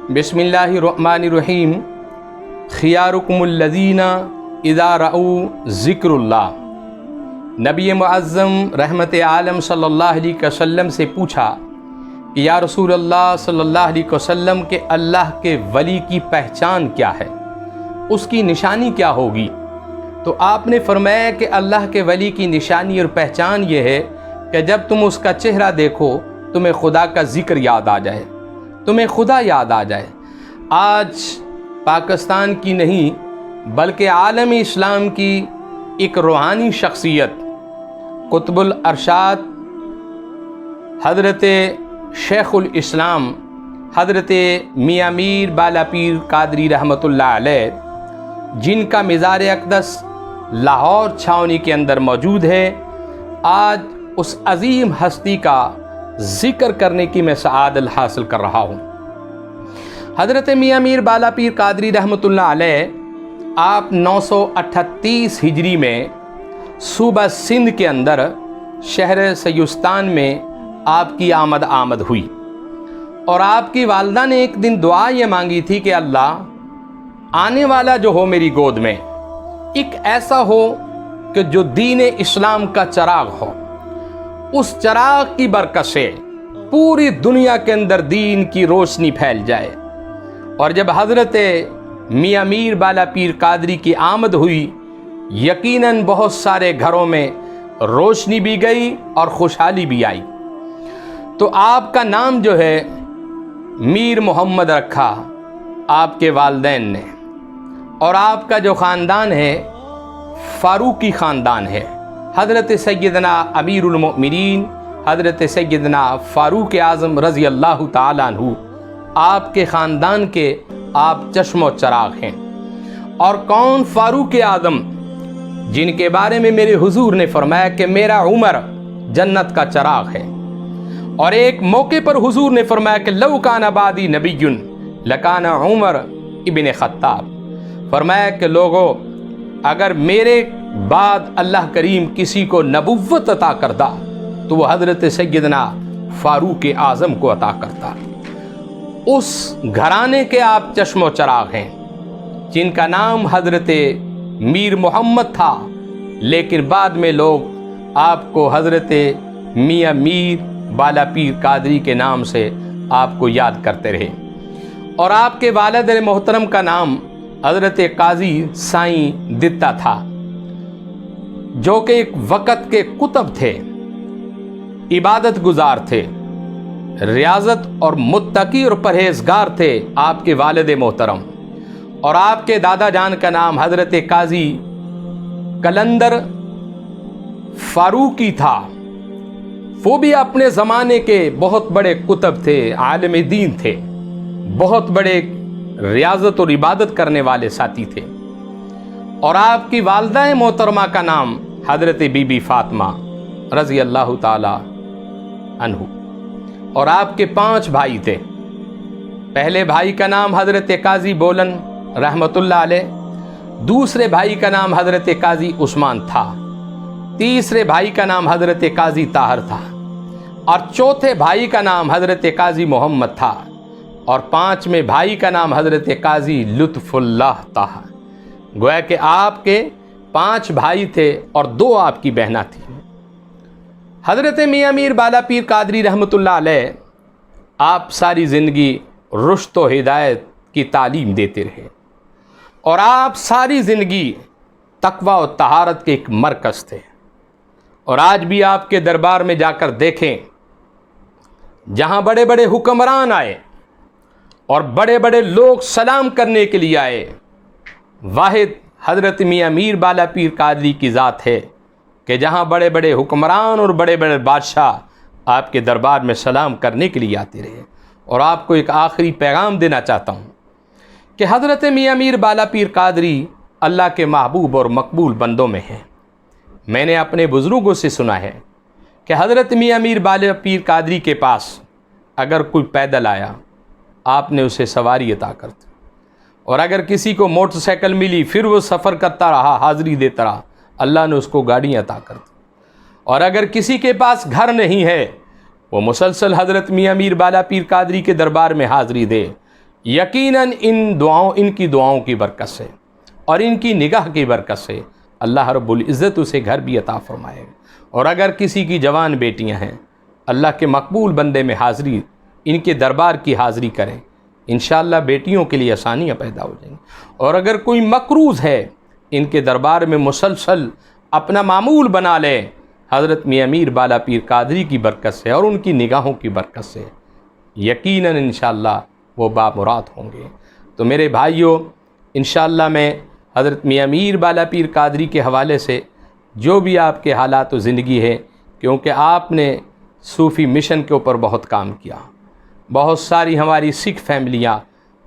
بسم اللہ الرحمن الرحیم خیارکم الذین اذا رأوا ذکر اللہ۔ نبی معظم رحمت عالم صلی اللہ علیہ وسلم سے پوچھا کہ یا رسول اللہ صلی اللہ علیہ وسلم کہ اللہ کے ولی کی پہچان کیا ہے، اس کی نشانی کیا ہوگی؟ تو آپ نے فرمایا کہ اللہ کے ولی کی نشانی اور پہچان یہ ہے کہ جب تم اس کا چہرہ دیکھو تمہیں خدا کا ذکر یاد آ جائے، تمہیں خدا یاد آ جائے۔ آج پاکستان کی نہیں بلکہ عالم اسلام کی ایک روحانی شخصیت قطب الارشاد حضرت شیخ الاسلام حضرت میاں میر بالا پیر قادری رحمۃ اللہ علیہ، جن کا مزار اقدس لاہور چھاؤنی کے اندر موجود ہے، آج اس عظیم ہستی کا ذکر کرنے کی میں سعادت حاصل کر رہا ہوں۔ حضرت میاں میر بالا پیر قادری رحمۃ اللہ علیہ آپ 938 ہجری میں صوبہ سندھ کے اندر شہر سیستان میں آپ کی آمد ہوئی، اور آپ کی والدہ نے ایک دن دعا یہ مانگی تھی کہ اللہ آنے والا جو ہو میری گود میں ایک ایسا ہو کہ جو دین اسلام کا چراغ ہو، اس چراغ کی برکت سے پوری دنیا کے اندر دین کی روشنی پھیل جائے۔ اور جب حضرت میاں میر بالا پیر قادری کی آمد ہوئی، یقیناً بہت سارے گھروں میں روشنی بھی گئی اور خوشحالی بھی آئی۔ تو آپ کا نام جو ہے میر محمد رکھا آپ کے والدین نے، اور آپ کا جو خاندان ہے فاروقی خاندان ہے۔ حضرت سیدنا امیر المؤمنین حضرت سیدنا فاروق اعظم رضی اللہ تعالیٰ عنہ آپ کے خاندان کے آپ چشم و چراغ ہیں۔ اور کون فاروق اعظم؟ جن کے بارے میں میرے حضور نے فرمایا کہ میرا عمر جنت کا چراغ ہے۔ اور ایک موقع پر حضور نے فرمایا کہ لو کان بعدی نبی لکان عمر ابن خطاب، فرمایا کہ لوگو اگر میرے بعد اللہ کریم کسی کو نبوت عطا کرتا تو وہ حضرت سیدنا فاروق اعظم کو عطا کرتا۔ اس گھرانے کے آپ چشم و چراغ ہیں جن کا نام حضرت میر محمد تھا، لیکن بعد میں لوگ آپ کو حضرت میاں میر بالا پیر قادری کے نام سے آپ کو یاد کرتے رہے۔ اور آپ کے والد محترم کا نام حضرت قاضی سائیں دتا تھا، جو کہ ایک وقت کے کتب تھے، عبادت گزار تھے، ریاضت اور متقی اور پرہیزگار تھے آپ کے والد محترم۔ اور آپ کے دادا جان کا نام حضرت قاضی قلندر فاروقی تھا، وہ بھی اپنے زمانے کے بہت بڑے کتب تھے، عالم دین تھے، بہت بڑے ریاضت اور عبادت کرنے والے ساتھی تھے۔ اور آپ کی والدہ محترمہ کا نام حضرت بی بی فاطمہ رضی اللہ تعالی عنہ۔ اور آپ کے 5 بھائی تھے۔ پہلے بھائی کا نام حضرت قاضی بولن رحمۃ اللہ علیہ، دوسرے بھائی کا نام حضرت قاضی عثمان تھا، تیسرے بھائی کا نام حضرت قاضی طاہر تھا، اور چوتھے بھائی کا نام حضرت قاضی محمد تھا، اور 5ویں بھائی کا نام حضرت قاضی لطف اللہ تھا۔ گویا کہ آپ کے 5 بھائی تھے اور 2 آپ کی بہنیں تھیں۔ حضرت میاں میر بالا پیر قادری رحمۃ اللہ علیہ آپ ساری زندگی رشد و ہدایت کی تعلیم دیتے رہے، اور آپ ساری زندگی تقوی و طہارت کے ایک مرکز تھے۔ اور آج بھی آپ کے دربار میں جا کر دیکھیں، جہاں بڑے بڑے حکمران آئے اور بڑے بڑے لوگ سلام کرنے کے لیے آئے، واحد حضرت میاں میر بالا پیر قادری کی ذات ہے کہ جہاں بڑے بڑے حکمران اور بڑے بڑے بادشاہ آپ کے دربار میں سلام کرنے کے لیے آتے رہے۔ اور آپ کو ایک آخری پیغام دینا چاہتا ہوں کہ حضرت میاں میر بالا پیر قادری اللہ کے محبوب اور مقبول بندوں میں ہیں۔ میں نے اپنے بزرگوں سے سنا ہے کہ حضرت میاں میر بالا پیر قادری کے پاس اگر کوئی پیدل آیا آپ نے اسے سواری عطا کر دی، اور اگر کسی کو موٹر سائیکل ملی پھر وہ سفر کرتا رہا، حاضری دیتا رہا، اللہ نے اس کو گاڑی عطا کر دی۔ اور اگر کسی کے پاس گھر نہیں ہے وہ مسلسل حضرت میاں میر بالا پیر قادری کے دربار میں حاضری دے، یقیناً ان کی دعاؤں کی برکت سے اور ان کی نگاہ کی برکت سے اللہ رب العزت اسے گھر بھی عطا فرمائے گا۔ اور اگر کسی کی جوان بیٹیاں ہیں، اللہ کے مقبول بندے میں حاضری، ان کے دربار کی حاضری کریں، انشاءاللہ بیٹیوں کے لیے آسانیاں پیدا ہو جائیں گی۔ اور اگر کوئی مقروض ہے، ان کے دربار میں مسلسل اپنا معمول بنا لے، حضرت میاں میر بالا پیر قادری کی برکت سے اور ان کی نگاہوں کی برکت سے یقیناً انشاءاللہ وہ بامراد ہوں گے۔ تو میرے بھائیوں، انشاءاللہ میں حضرت میاں میر بالا پیر قادری کے حوالے سے جو بھی آپ کے حالات و زندگی ہے، کیونکہ آپ نے صوفی مشن کے اوپر بہت کام کیا، بہت ساری ہماری سکھ فیملیاں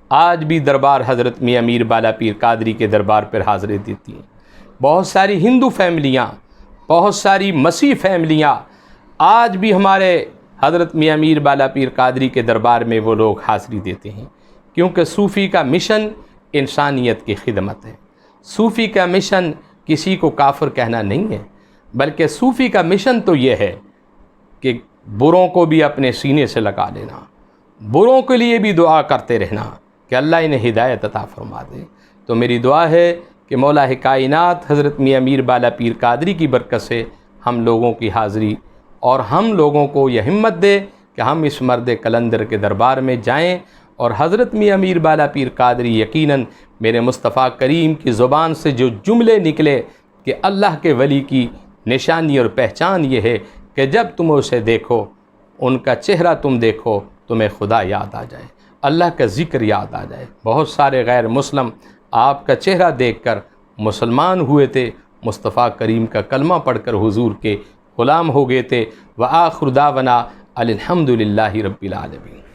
آج بھی دربار حضرت میاں میر بالا پیر قادری کے دربار پر حاضری دیتی ہیں، بہت ساری ہندو فیملیاں، بہت ساری مسیح فیملیاں آج بھی ہمارے حضرت میاں میر بالا پیر قادری کے دربار میں وہ لوگ حاضری دیتے ہیں، کیونکہ صوفی کا مشن انسانیت کی خدمت ہے۔ صوفی کا مشن کسی کو کافر کہنا نہیں ہے، بلکہ صوفی کا مشن تو یہ ہے کہ بروں کو بھی اپنے سینے سے لگا لینا، بروں کے لیے بھی دعا کرتے رہنا کہ اللہ انہیں ہدایت عطا فرما دے۔ تو میری دعا ہے کہ مولا کائنات حضرت میاں میر بالا پیر قادری کی برکت سے ہم لوگوں کی حاضری اور ہم لوگوں کو یہ ہمت دے کہ ہم اس مرد کلندر کے دربار میں جائیں اور حضرت میاں میر بالا پیر قادری یقیناً میرے مصطفیٰ کریم کی زبان سے جو جملے نکلے کہ اللہ کے ولی کی نشانی اور پہچان یہ ہے کہ جب تم اسے دیکھو، ان کا چہرہ تم دیکھو، تمہیں خدا یاد آ جائے، اللہ کا ذکر یاد آ جائے۔ بہت سارے غیر مسلم آپ کا چہرہ دیکھ کر مسلمان ہوئے تھے، مصطفیٰ کریم کا کلمہ پڑھ کر حضور کے غلام ہو گئے تھے۔ وآخر دعوانا الحمد للہ رب العالمین۔